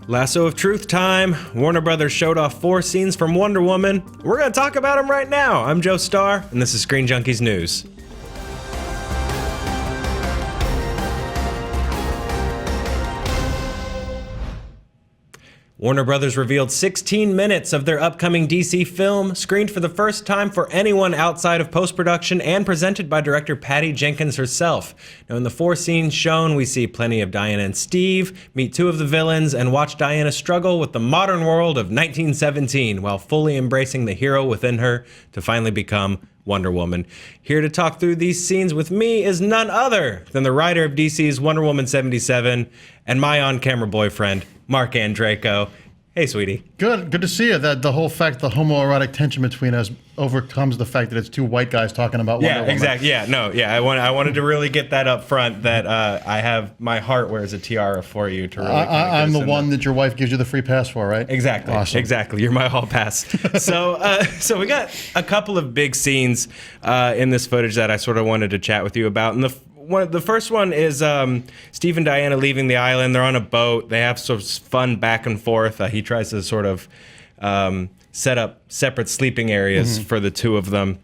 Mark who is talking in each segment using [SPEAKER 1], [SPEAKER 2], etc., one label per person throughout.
[SPEAKER 1] Lasso of Truth time. Warner Brothers showed off 4 scenes from Wonder Woman. We're going to talk about them right now. I'm Joe Starr, and this is ScreenJunkies News. Warner Brothers revealed 16 minutes of their upcoming DC film, screened for the first time for anyone outside of post-production and presented by director Patty Jenkins herself. Now, in the 4 scenes shown, we see plenty of Diana and Steve, meet 2 of the villains, and watch Diana struggle with the modern world of 1917 while fully embracing the hero within her to finally become Wonder Woman. Here to talk through these scenes with me is none other than the writer of DC's Wonder Woman 77 and my on-camera boyfriend, Mark Andreyko. Hey, sweetie.
[SPEAKER 2] Good to see you. That the whole fact the homoerotic tension between us overcomes the fact that it's 2 white guys talking about Wonder Woman.
[SPEAKER 1] Exactly. I wanted to really get that up front. That I have my heart wears a tiara for you to really.
[SPEAKER 2] I'm the one that your wife gives you the free pass for, right?
[SPEAKER 1] Exactly.
[SPEAKER 2] Awesome.
[SPEAKER 1] Exactly. You're my hall pass. So we got a couple of big scenes in this footage that I sort of wanted to chat with you about, and the first one is Steve and Diana leaving the island. They're on a boat. They have sort of fun back and forth. He tries to sort of set up separate sleeping areas for the 2 of them.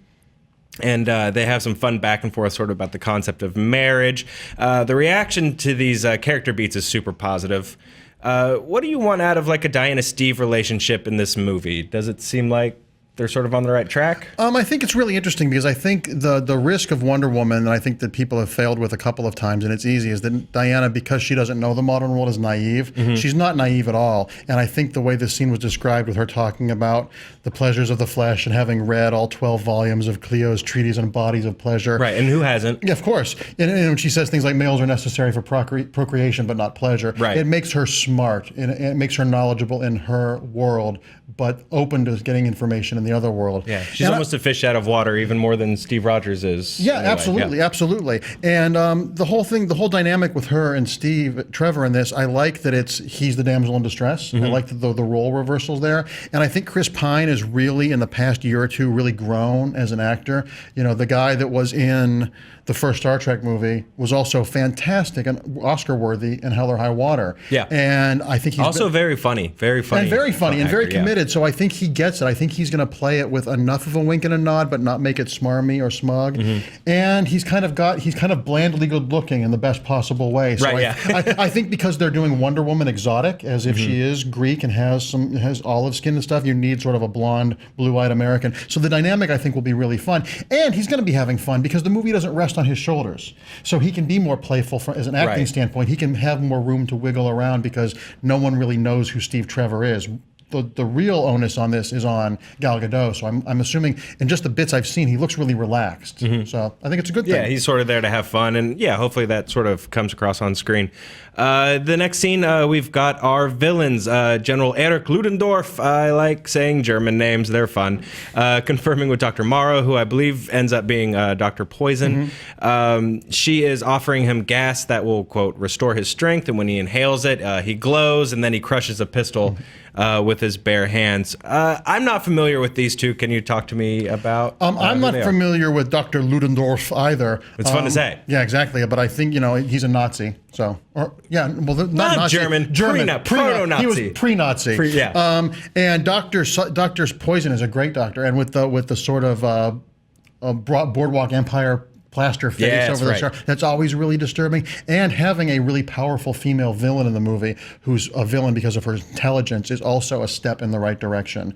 [SPEAKER 1] And they have some fun back and forth sort of about the concept of marriage. The reaction to these character beats is super positive. What do you want out of like a Diana-Steve relationship in this movie? Does it seem like they're sort of on the right track?
[SPEAKER 2] I think it's really interesting because I think the risk of Wonder Woman, and I think that people have failed with a couple of times, and it's easy, is that Diana, because she doesn't know the modern world, is naive. She's not naive at all. And I think the way this scene was described with her talking about the pleasures of the flesh and having read all 12 volumes of Cleo's Treatise on Bodies of Pleasure.
[SPEAKER 1] Right, and who hasn't?
[SPEAKER 2] Yeah, of course. And when she says things like males are necessary for procreation but not pleasure, it makes her smart, and it makes her knowledgeable in her world, but open to getting information in the other world.
[SPEAKER 1] Yeah, she's almost a fish out of water, even more than Steve Rogers is.
[SPEAKER 2] Yeah, anyway. Absolutely. And the whole dynamic with her and Trevor in this, I like that he's the damsel in distress. I like the role reversals there. And I think Chris Pine is really, in the past year or 2, really grown as an actor. You know, the guy that was in the first Star Trek movie was also fantastic and Oscar-worthy in Hell or High Water.
[SPEAKER 1] Yeah.
[SPEAKER 2] And I think he's
[SPEAKER 1] also very funny. And very
[SPEAKER 2] committed. So I think he gets it. I think he's going to play it with enough of a wink and a nod, but not make it smarmy or smug. And he's kind of blandly good looking in the best possible way. So I think because they're doing Wonder Woman exotic, as if she is Greek and has olive skin and stuff, you need sort of a blonde, blue-eyed American. So the dynamic, I think, will be really fun. And he's going to be having fun because the movie doesn't rest on his shoulders. So he can be more playful as an acting standpoint. He can have more room to wiggle around because no one really knows who Steve Trevor is. The real onus on this is on Gal Gadot. So I'm assuming, in just the bits I've seen, he looks really relaxed. So I think it's a good thing.
[SPEAKER 1] Yeah, he's sort of there to have fun, and hopefully that sort of comes across on screen. The next scene, we've got our villains. General Ludendorff, I like saying German names, they're fun. Confirming with Dr. Maru, who I believe ends up being Dr. Poison. She is offering him gas that will, quote, restore his strength, and when he inhales it, he glows, and then he crushes a pistol with his bare hands. I'm not familiar with these 2. Can you talk to me about
[SPEAKER 2] I'm not familiar with Dr. Ludendorff either.
[SPEAKER 1] It's fun to say.
[SPEAKER 2] Yeah, exactly. But I think, he's a Nazi. So, not Nazi.
[SPEAKER 1] German. Proto-Nazi.
[SPEAKER 2] He was pre-Nazi. And Doctor's Poison is a great doctor. And with the sort of Boardwalk Empire plaster face over the shark. That's always really disturbing. And having a really powerful female villain in the movie who's a villain because of her intelligence is also a step in the right direction.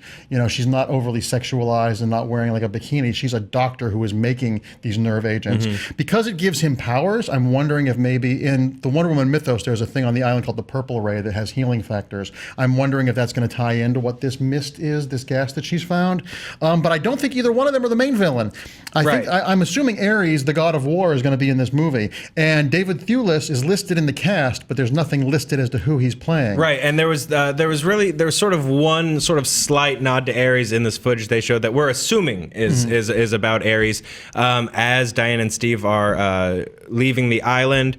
[SPEAKER 2] She's not overly sexualized and not wearing like a bikini. She's a doctor who is making these nerve agents. Because it gives him powers, I'm wondering if maybe in the Wonder Woman mythos, there's a thing on the island called the Purple Ray that has healing factors. I'm wondering if that's going to tie into what this mist is, this gas that she's found. But I don't think either one of them are the main villain. I'm assuming Ares, the god of war, is going to be in this movie. And David Thewlis is listed in the cast, but there's nothing listed as to who he's playing.
[SPEAKER 1] Right, and there was sort of one sort of slight nod to Ares in this footage they showed that we're assuming is about Ares as Diane and Steve are leaving the island.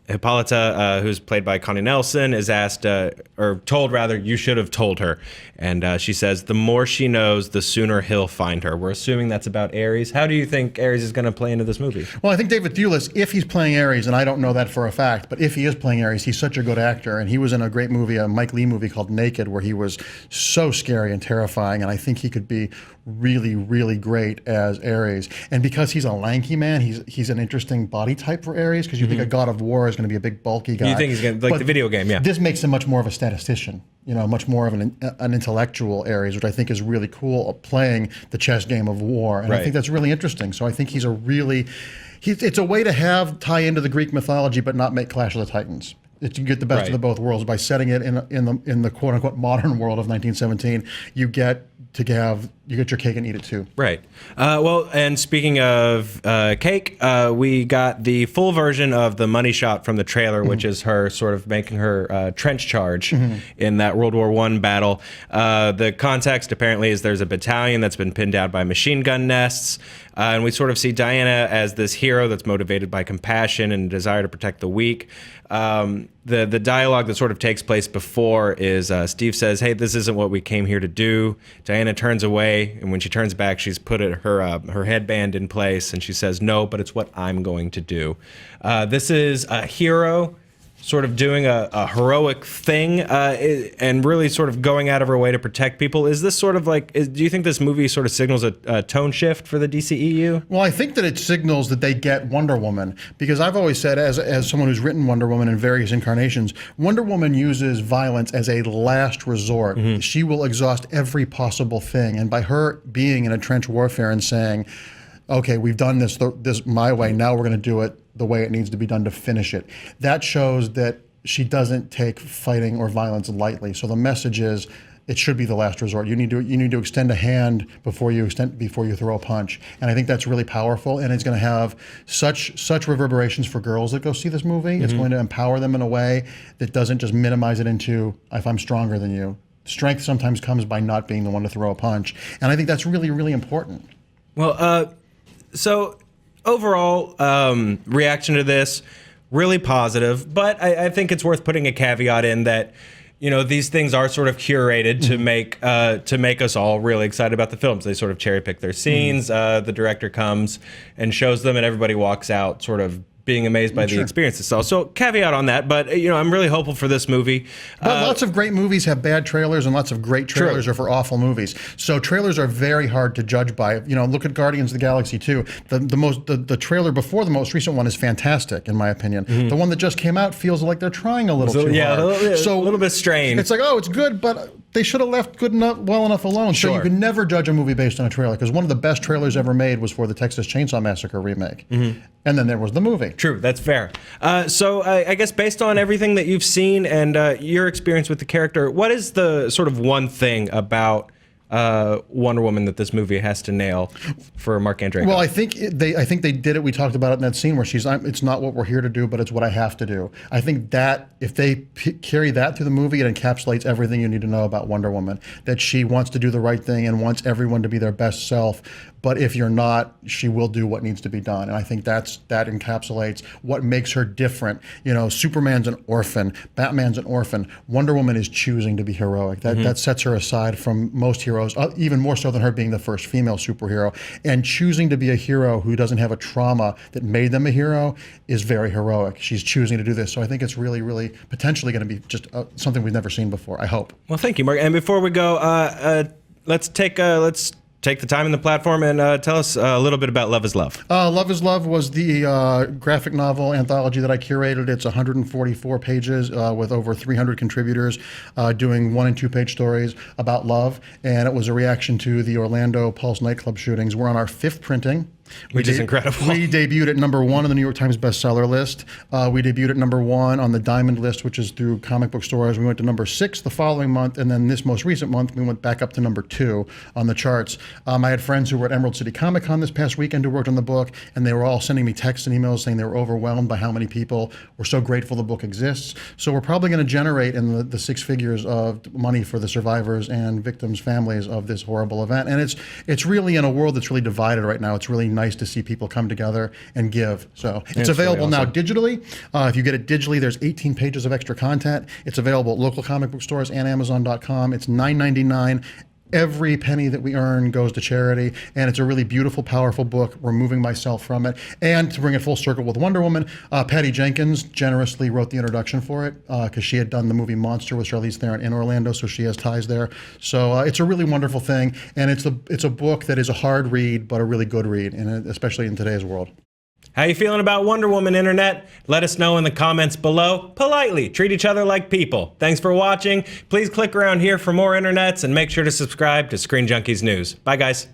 [SPEAKER 1] Hippolyta, who's played by Connie Nelson, is asked, or told rather, you should have told her. And she says, the more she knows, the sooner he'll find her. We're assuming that's about Ares. How do you think Ares is going to play into this movie?
[SPEAKER 2] Well, I think David Thewlis, if he's playing Ares, and I don't know that for a fact, but if he is playing Ares, he's such a good actor. And he was in a great movie, a Mike Leigh movie called Naked, where he was so scary and terrifying. And I think he could be really, really great as Ares. And because he's a lanky man, he's an interesting body type for Ares, because you think a god of war is going to be a big, bulky guy.
[SPEAKER 1] You think he's going to, like the video game, yeah.
[SPEAKER 2] This makes him much more of a statistician, much more of an intellectual Ares, which I think is really cool, playing the chess game of war. And I think that's really interesting. So I think he's it's a way to tie into the Greek mythology, but not make Clash of the Titans. You get the best of the both worlds by setting it in the quote unquote modern world of 1917. You get your cake and eat it too.
[SPEAKER 1] Right. Well, and speaking of cake, we got the full version of the money shot from the trailer, which is her sort of making her trench charge in that World War I battle. The context apparently is there's a battalion that's been pinned down by machine gun nests. And we sort of see Diana as this hero that's motivated by compassion and desire to protect the weak. The dialogue that sort of takes place before is Steve says, hey, this isn't what we came here to do. Diana turns away, and when she turns back, she's put her headband in place, and she says, no, but it's what I'm going to do. This is a hero sort of doing a heroic thing and really sort of going out of her way to protect people. Is this sort of like, do you think this movie sort of signals a tone shift for the DCEU?
[SPEAKER 2] Well, I think that it signals that they get Wonder Woman, because I've always said, as someone who's written Wonder Woman in various incarnations, Wonder Woman uses violence as a last resort. She will exhaust every possible thing. And by her being in a trench warfare and saying, okay, we've done this my way, now we're going to do it the way it needs to be done to finish it. That shows that she doesn't take fighting or violence lightly. So the message is, it should be the last resort. You need to extend a hand before you throw a punch. And I think that's really powerful, and it's going to have such reverberations for girls that go see this movie. It's going to empower them in a way that doesn't just minimize it into, if I'm stronger than you. Strength sometimes comes by not being the one to throw a punch. And I think that's really, really important.
[SPEAKER 1] Well, so overall reaction to this, really positive, but I think it's worth putting a caveat in that, these things are sort of curated to make us all really excited about the films. They sort of cherry pick their scenes. The director comes and shows them, and everybody walks out sort of being amazed by the experience itself. So caveat on that, but I'm really hopeful for this movie.
[SPEAKER 2] But lots of great movies have bad trailers, and lots of great trailers are for awful movies. So trailers are very hard to judge by. Look at Guardians of the Galaxy 2. The trailer before the most recent one is fantastic, in my opinion. The one that just came out feels like they're trying a little too hard.
[SPEAKER 1] A little bit strained.
[SPEAKER 2] It's like, oh, it's good, but they should have left well enough alone. So you can never judge a movie based on a trailer, because one of the best trailers ever made was for the Texas Chainsaw Massacre remake. And then there was the movie.
[SPEAKER 1] True, that's fair. So I guess based on everything that you've seen and your experience with the character, what is the sort of one thing about Wonder Woman that this movie has to nail for Mark Andreyko?
[SPEAKER 2] Well, I think they did it. We talked about it in that scene where it's not what we're here to do, but it's what I have to do. I think that if they carry that through the movie, it encapsulates everything you need to know about Wonder Woman. That she wants to do the right thing and wants everyone to be their best self. But if you're not, she will do what needs to be done. And I think that encapsulates what makes her different. Superman's an orphan, Batman's an orphan. Wonder Woman is choosing to be heroic. That sets her aside from most heroes, even more so than her being the first female superhero. And choosing to be a hero who doesn't have a trauma that made them a hero is very heroic. She's choosing to do this. So I think it's really, really potentially going to be just something we've never seen before, I hope.
[SPEAKER 1] Well, thank you, Mark. And before we go, let's take the time and the platform and tell us a little bit about Love is Love.
[SPEAKER 2] Love is Love was the graphic novel anthology that I curated. It's 144 pages with over 300 contributors doing 1- and 2-page stories about love. And it was a reaction to the Orlando Pulse nightclub shootings. We're on our 5th printing.
[SPEAKER 1] Which is incredible.
[SPEAKER 2] We debuted at #1 on the New York Times bestseller list. We debuted at #1 on the Diamond list, which is through comic book stores. We went to #6 the following month, and then this most recent month, we went back up to #2 on the charts. I had friends who were at Emerald City Comic Con this past weekend who worked on the book, and they were all sending me texts and emails saying they were overwhelmed by how many people were so grateful the book exists. So we're probably going to generate in the 6 figures of money for the survivors and victims' families of this horrible event. And it's really, in a world that's really divided right now, it's really nice to see people come together and give. So it's available
[SPEAKER 1] really awesome.
[SPEAKER 2] now digitally. If you get it digitally, there's 18 pages of extra content. It's available at local comic book stores and Amazon.com. It's $9.99. Every penny that we earn goes to charity, and it's a really beautiful, powerful book, removing myself from it. And to bring it full circle with Wonder Woman, Patty Jenkins generously wrote the introduction for it because she had done the movie Monster with Charlize Theron in Orlando, so she has ties there. So it's a really wonderful thing, and it's a book that is a hard read, but a really good read, and especially in today's world.
[SPEAKER 1] How you feeling about Wonder Woman, Internet? Let us know in the comments below. Politely, treat each other like people. Thanks for watching. Please click around here for more Internets and make sure to subscribe to Screen Junkies News. Bye, guys.